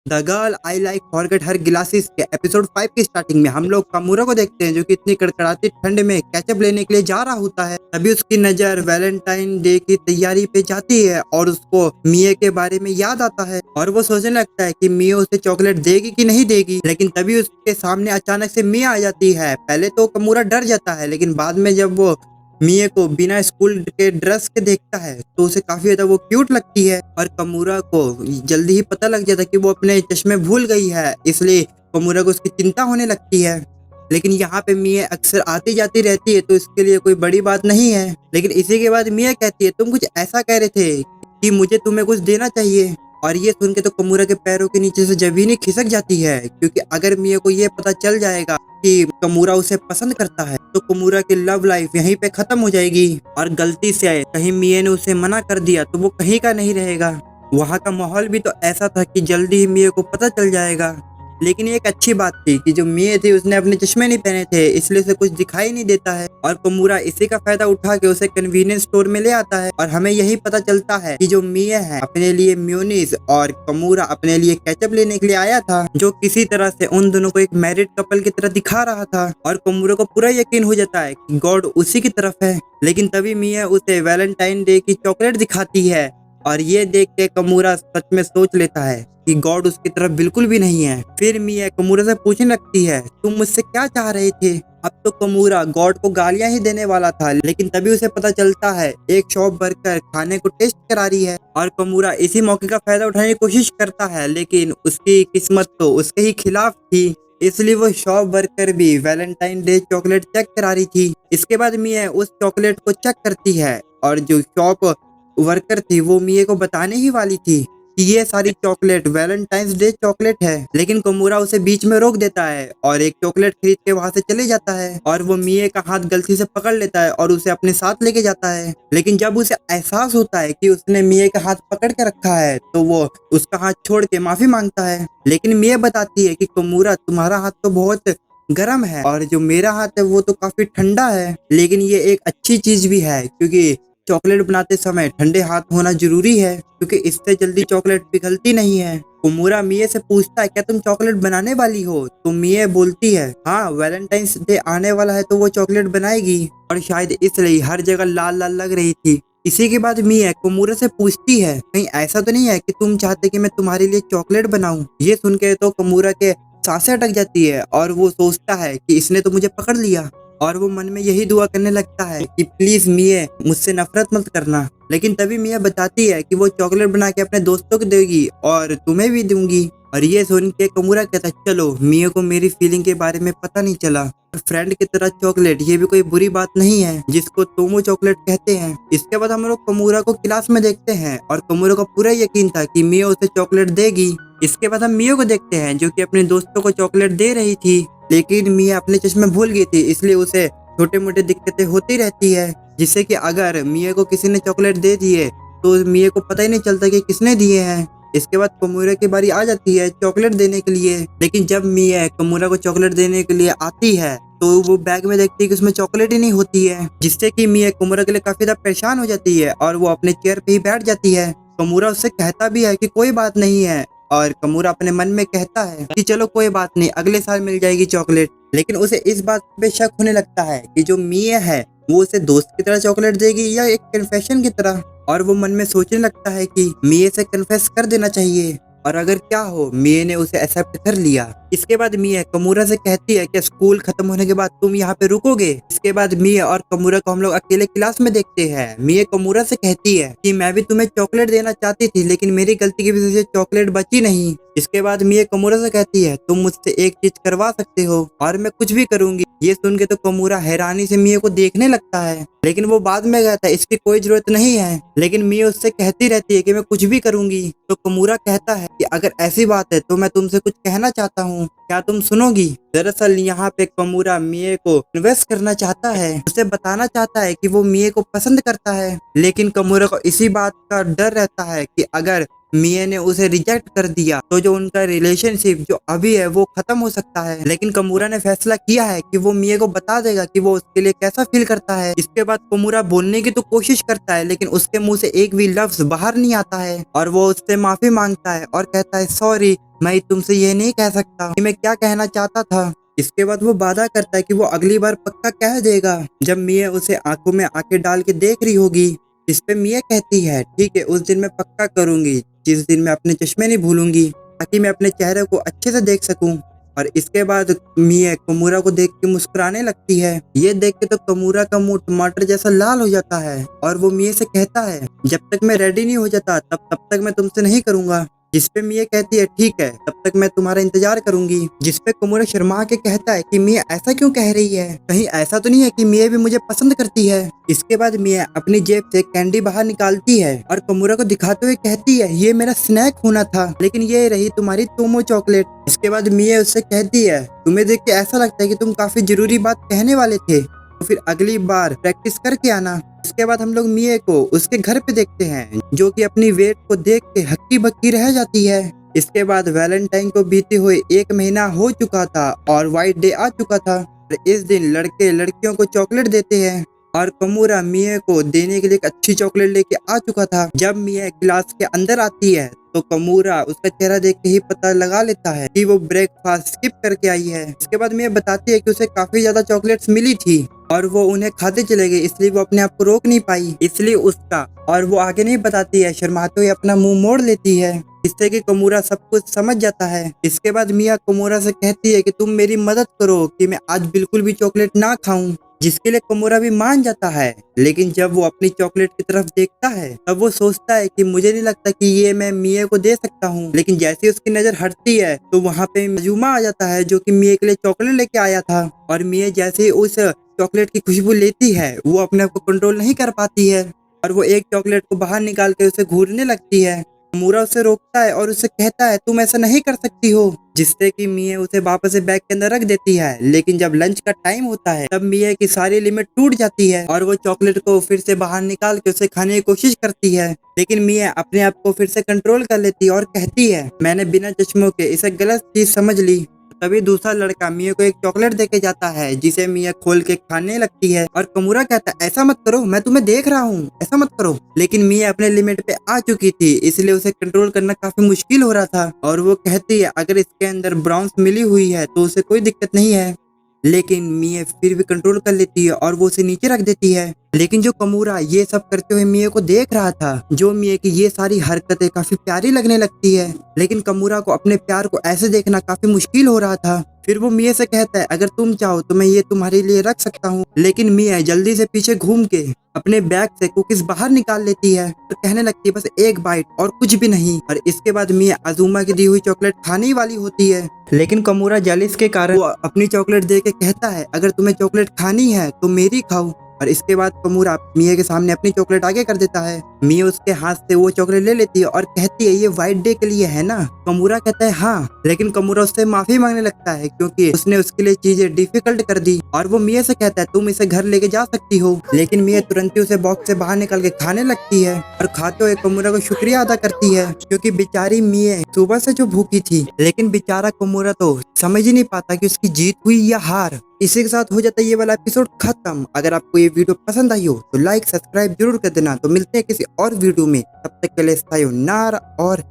The girl I like forget her glasses के episode 5 की starting में हम लोग कामूरा को देखते हैं जो कि इतनी कड़कड़ाती ठंड में केचप लेने के लिए जा रहा होता है। तभी उसकी नजर वैलेंटाइन डे की तैयारी पे जाती है और उसको मिये के बारे में याद आता है और वो सोचने लगता है कि मिये उसे चॉकलेट देगी कि नहीं देगी। लेकिन तभी उसके सामने अचानक से मिया आ जाती है। पहले तो कामूरा डर जाता है, लेकिन बाद में जब वो मिये को बिना स्कूल के ड्रेस के देखता है तो उसे काफी ज्यादा वो क्यूट लगती है और कमूरा को जल्दी ही पता लग जाता है कि वो अपने चश्मे भूल गई है, इसलिए कमूरा को उसकी चिंता होने लगती है। लेकिन यहाँ पे मिया अक्सर आती जाती रहती है तो इसके लिए कोई बड़ी बात नहीं है। लेकिन इसी के बाद मिया कहती है तुम कुछ ऐसा कह रहे थे कि मुझे तुम्हें कुछ देना चाहिए। और ये सुन के तो कमूरा के पैरों के नीचे से जमीन ही खिसक जाती है, क्योंकि अगर मिया को ये पता चल जाएगा कि कमूरा उसे पसंद करता है तो कमूरा की लव लाइफ यहीं पे खत्म हो जाएगी। और गलती से कहीं मिया ने उसे मना कर दिया तो वो कहीं का नहीं रहेगा। वहाँ का माहौल भी तो ऐसा था कि जल्दी ही मिया को पता चल जाएगा। लेकिन ये एक अच्छी बात थी कि जो मिया थी उसने अपने चश्मे नहीं पहने थे, इसलिए उसे कुछ दिखाई नहीं देता है। और कमूरा इसी का फायदा उठा के उसे कन्वीनियंस स्टोर में ले आता है और हमें यही पता चलता है कि जो मिया है अपने लिए म्योनीज और कमूरा अपने लिए केचप लेने के लिए आया था, जो किसी तरह से उन दोनों को एक मैरिड कपल की तरह दिखा रहा था। और कमूरा को पूरा यकीन हो जाता है कि गॉड उसी की तरफ है। लेकिन तभी मिया उसे वैलेंटाइन डे की चॉकलेट दिखाती है और ये देख के कमूरा सच में सोच लेता है कि गॉड उसकी तरफ बिल्कुल भी नहीं है। फिर मिया कमूरा से पूछने लगती है तुम मुझसे क्या चाह रहे थे। अब तो कमूरा गॉड को गालियां ही देने वाला था, लेकिन तभी उसे पता चलता है एक शॉप वर्कर खाने को टेस्ट करा रही है और कमूरा इसी मौके का फायदा उठाने की कोशिश करता है। लेकिन उसकी किस्मत तो उसके ही खिलाफ थी, इसलिए वो शॉप वर्कर भी वैलेंटाइन डे चॉकलेट चेक करा रही थी। इसके बाद मिया उस चॉकलेट को चेक करती है और जो शॉप वर्कर थी वो मिया को बताने ही वाली थी कि ये सारी चॉकलेट वैलेंटाइंस डे चॉकलेट है। लेकिन कमूरा उसे बीच में रोक देता है और एक चॉकलेट खरीद के वहां से चले जाता है और वो मिया का हाथ गलती से पकड़ लेता है और उसे अपने साथ लेके जाता है। लेकिन जब उसे एहसास होता है कि उसने मिया का हाथ पकड़ के रखा है तो वो उसका हाथ छोड़ के माफी मांगता है। लेकिन मिया बताती है कि कमूरा तुम्हारा हाथ तो बहुत गर्म है और जो मेरा हाथ है वो तो काफी ठंडा है। लेकिन ये एक अच्छी चीज भी है, क्योंकि चॉकलेट बनाते समय ठंडे हाथ होना जरूरी है, क्योंकि इससे जल्दी चॉकलेट पिघलती नहीं है। कुमुरा मिये से पूछता है क्या तुम चॉकलेट बनाने वाली हो, तो मिये बोलती है हाँ वैलेंटाइंस डे आने वाला है तो वो चॉकलेट बनाएगी और शायद इसलिए हर जगह लाल लाल लग रही थी। इसी के बाद मिया कुमुरा से पूछती है कहीं ऐसा तो नहीं है कि तुम चाहते कि मैं तुम्हारे लिए चॉकलेट बनाऊं। ये सुन के तो कुमुरा के सांसें अटक जाती है और वो सोचता है कि इसने तो मुझे पकड़ लिया और वो मन में यही दुआ करने लगता है कि प्लीज मिया मुझसे नफरत मत करना। लेकिन तभी मिया बताती है कि वो चॉकलेट बना के अपने दोस्तों को देगी और तुम्हें भी दूंगी। और ये सुन के कमूरा कहता है चलो मिया को मेरी फीलिंग के बारे में पता नहीं चला, फ्रेंड की तरह चॉकलेट ये भी कोई बुरी बात नहीं है जिसको तोमो चॉकलेट कहते हैं। इसके बाद हम लोग कमूरा को क्लास में देखते हैं और कमूरा को पूरा यकीन था कि मिया उसे चॉकलेट देगी। इसके बाद हम मिया को देखते हैं जो कि अपने दोस्तों को चॉकलेट दे रही थी, लेकिन मिया अपने चश्मे भूल गई थी, इसलिए उसे छोटे मोटे दिक्कतें होती रहती है, जिससे कि अगर मिया को किसी ने चॉकलेट दे दिए तो मिया को पता ही नहीं चलता कि किसने दिए हैं। इसके बाद कमूरा की बारी आ जाती है चॉकलेट देने के लिए, लेकिन जब मिया कमूरा को चॉकलेट देने के लिए आती है तो वो बैग में देखती है कि उसमें चॉकलेट ही नहीं होती है, जिससे कि मिया कमूरा के लिए काफी ज्यादा परेशान हो जाती है और वो अपने चेयर पे ही बैठ जाती है। कमूरा उससे कहता भी है कि कोई बात नहीं है और कमूरा अपने मन में कहता है कि चलो कोई बात नहीं अगले साल मिल जाएगी चॉकलेट। लेकिन उसे इस बात पे शक होने लगता है कि जो मिया है वो उसे दोस्त की तरह चॉकलेट देगी या एक कन्फेशन की तरह, और वो मन में सोचने लगता है कि मिया से कन्फेस कर देना चाहिए और अगर क्या हो मिया ने उसे एक्सेप्ट कर लिया। इसके बाद मिया कमूरा से कहती है कि स्कूल खत्म होने के बाद तुम यहाँ पे रुकोगे। इसके बाद मिया और कमूरा को हम लोग अकेले क्लास में देखते हैं। मिया कमूरा से कहती है कि मैं भी तुम्हें चॉकलेट देना चाहती थी लेकिन मेरी गलती की वजह से चॉकलेट बची नहीं। इसके बाद मिया कमूरा से कहती है तुम मुझसे एक चीज करवा सकते हो और मैं कुछ भी करूंगी। ये सुन के तो कमूरा हैरानी से मिया को देखने लगता है, लेकिन वो बाद में कहता है इसकी कोई जरूरत नहीं है। लेकिन मिया उससे कहती रहती है कि मैं कुछ भी करूंगी। तो कमूरा कहता है कि अगर ऐसी बात है तो मैं तुमसे कुछ कहना चाहता हूँ, क्या तुम सुनोगी। दरअसल यहाँ पे कमूरा मिया को इन्वेस्ट करना चाहता है, उसे बताना चाहता है कि वो मिया को पसंद करता है, लेकिन कमूरा को इसी बात का डर रहता है कि अगर मिया ने उसे रिजेक्ट कर दिया तो जो उनका रिलेशनशिप जो अभी है वो खत्म हो सकता है। लेकिन कमूरा ने फैसला किया है कि वो मिया को बता देगा कि वो उसके लिए कैसा फील करता है। इसके बाद कमूरा बोलने की तो कोशिश करता है लेकिन उसके मुंह से एक भी लफ्ज बाहर नहीं आता है और वो उससे माफी मांगता है और कहता है सॉरी, मैं तुमसे ये नहीं कह सकता कि मैं क्या कहना चाहता था। इसके बाद वो वादा करता है कि वो अगली बार पक्का कह देगा जब मिया उसे आंखों में आंखें डाल के देख रही होगी। इस पे मिया कहती है ठीक है, उस दिन मैं पक्का करूंगी जिस दिन मैं अपने चश्मे नहीं भूलूंगी ताकि मैं अपने चेहरे को अच्छे से देख सकूं। और इसके बाद मिया कमूरा को देख के मुस्कुराने लगती है। ये देख के तो कमूरा का मुंह टमाटर जैसा लाल हो जाता है और वो मिया से कहता है जब तक मैं रेडी नहीं हो जाता तब तक मैं तुमसे नहीं करूंगा। जिसपे मिया कहती है ठीक है, तब तक मैं तुम्हारा इंतजार करूंगी। जिसपे कमूरा शर्मा के कहता है कि मिया ऐसा क्यों कह रही है, कहीं ऐसा तो नहीं है कि मिया भी मुझे पसंद करती है। इसके बाद मिया अपनी जेब से कैंडी बाहर निकालती है और कमूरा को दिखाते हुए कहती है ये मेरा स्नैक होना था लेकिन ये रही तुम्हारी तोमो चॉकलेट। इसके बाद मिया उससे कहती है तुम्हें देख के ऐसा लगता है कि तुम काफी जरूरी बात कहने वाले थे, तो फिर अगली बार प्रैक्टिस करके आना। इसके बाद हम लोग मिया को उसके घर पे देखते हैं जो कि अपनी वेट को देख के हक्की बक्की रह जाती है। इसके बाद वैलेंटाइन को बीते हुए 1 महीना हो चुका था और व्हाइट डे आ चुका था। इस दिन लड़के लड़कियों को चॉकलेट देते हैं और कमूरा मिया को देने के लिए एक अच्छी चॉकलेट लेके आ चुका था। जब मिया क्लास के अंदर आती है तो कमूरा उसका चेहरा देख के ही पता लगा लेता है कि वो ब्रेकफास्ट स्किप करके आई है। इसके बाद मिया बताती है कि उसे काफी ज्यादा चॉकलेट्स मिली थी और वो उन्हें खाते चले गए, इसलिए वो अपने आप को रोक नहीं पाई, इसलिए उसका और वो आगे नहीं बताती है, शर्माते हुए अपना मुंह मोड़ लेती है जिससे कि कमूरा सब कुछ समझ जाता है। इसके बाद मिया कमूरा से कहती है कि तुम मेरी मदद करो कि मैं आज बिल्कुल भी चॉकलेट ना खाऊं, जिसके लिए कमूरा भी मान जाता है। लेकिन जब वो अपनी चॉकलेट की तरफ देखता है तब वो सोचता है कि मुझे नहीं लगता कि ये मैं मिया को दे सकता हूँ। लेकिन जैसे ही उसकी नजर हटती है तो वहाँ पे मजूमा आ जाता है जो कि मिया के लिए चॉकलेट लेके आया था और मिया जैसे ही उस चॉकलेट की खुशबू लेती है वो अपने आप को कंट्रोल नहीं कर पाती है और वो एक चॉकलेट को बाहर निकाल के उसे घूरने लगती है। कमूरा उसे रोकता है और उसे कहता है तुम ऐसा नहीं कर सकती हो, जिससे कि मिया उसे वापस से बैग के अंदर रख देती है। लेकिन जब लंच का टाइम होता है तब मिया की सारी लिमिट टूट जाती है और वो चॉकलेट को फिर से बाहर निकाल के उसे खाने की कोशिश करती है। लेकिन मिया अपने आप को फिर से कंट्रोल कर लेती है और कहती है मैंने बिना चश्मों के इसे गलत चीज समझ ली। तभी दूसरा लड़का मिया को एक चॉकलेट देके जाता है जिसे मिया खोल के खाने लगती है और कमूरा कहता है ऐसा मत करो, मैं तुम्हें देख रहा हूँ, ऐसा मत करो। लेकिन मिया अपने लिमिट पे आ चुकी थी इसलिए उसे कंट्रोल करना काफी मुश्किल हो रहा था और वो कहती है अगर इसके अंदर ब्राउन्स मिली हुई है तो उसे कोई दिक्कत नहीं है। लेकिन मिया फिर भी कंट्रोल कर लेती है और वो उसे नीचे रख देती है। लेकिन जो कमूरा ये सब करते हुए मिया को देख रहा था, जो मिया की ये सारी हरकतें काफी प्यारी लगने लगती है, लेकिन कमूरा को अपने प्यार को ऐसे देखना काफी मुश्किल हो रहा था। फिर वो मिया से कहता है अगर तुम चाहो तो मैं ये तुम्हारे लिए रख सकता हूँ। लेकिन मिया जल्दी से पीछे घूम के अपने बैग से कुकीज बाहर निकाल लेती है और कहने लगती है बस एक बाइट और कुछ भी नहीं। और इसके बाद मिया अजूमा की दी हुई चॉकलेट खाने वाली होती है, लेकिन कमूरा जेलिस के कारण वो अपनी चॉकलेट दे के कहता है अगर तुम्हें चॉकलेट खानी है तो मेरी खाओ। और इसके बाद कमूरा मिया के सामने अपनी चॉकलेट आगे कर देता है। मिया उसके हाथ से वो चॉकलेट ले लेती है और कहती है ये व्हाइट डे के लिए है ना। कमूरा कहता है हाँ, लेकिन कमूरा उससे माफी मांगने लगता है क्योंकि उसने उसके लिए चीजें डिफिकल्ट कर दी और वो मिया से कहता है तुम इसे घर लेके जा सकती हो। लेकिन मिया तुरंत ही उसे बॉक्स से बाहर निकाल के खाने लगती है और खाते हुए कमूरा को शुक्रिया अदा करती है क्योंकि बेचारी मिया सुबह से जो भूखी थी। लेकिन बेचारा कमूरा तो समझ ही नहीं पाता कि उसकी जीत हुई या हार। इसी के साथ हो जाता है ये वाला एपिसोड खत्म। अगर आपको ये वीडियो पसंद आई हो तो लाइक सब्सक्राइब जरूर कर देना। तो मिलते हैं किसी और वीडियो में, तब तक के लिए सायोनारा और